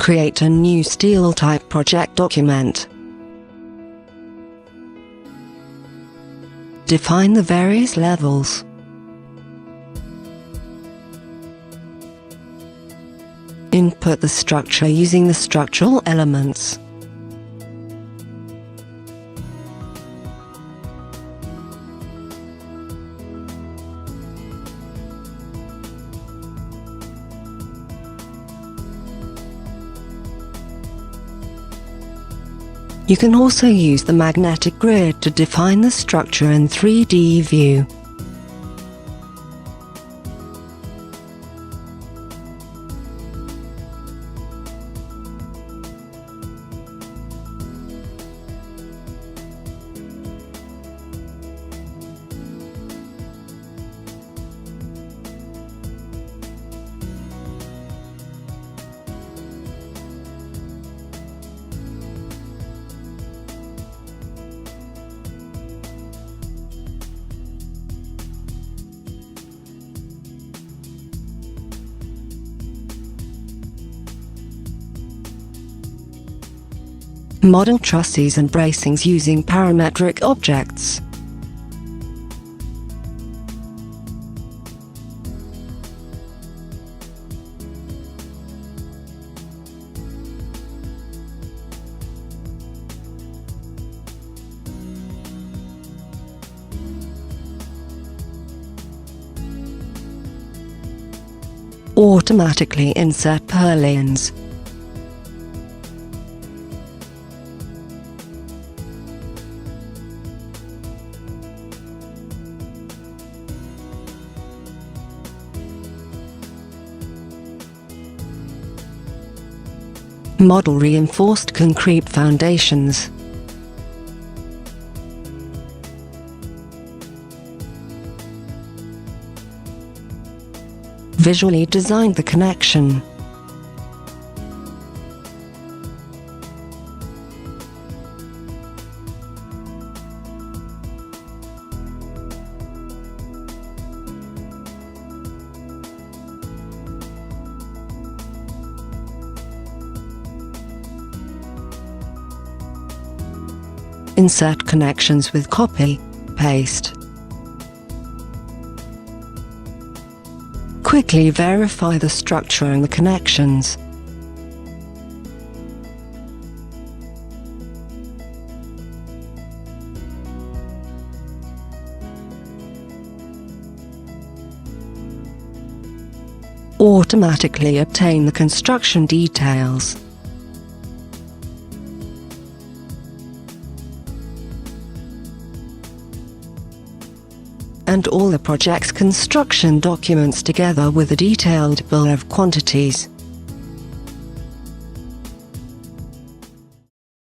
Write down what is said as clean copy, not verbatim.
Create a new steel type project document. Define the various levels. Input the structure using the structural elements. You can also use the magnetic grid to define the structure in 3D view. Model trusses and bracings using parametric objects. Automatically insert purlins. Model reinforced concrete foundations. Visually design the connection. Insert connections with copy, paste. Quickly verify the structure and the connections. Automatically obtain the construction details. And all the project's construction documents together with a detailed bill of quantities.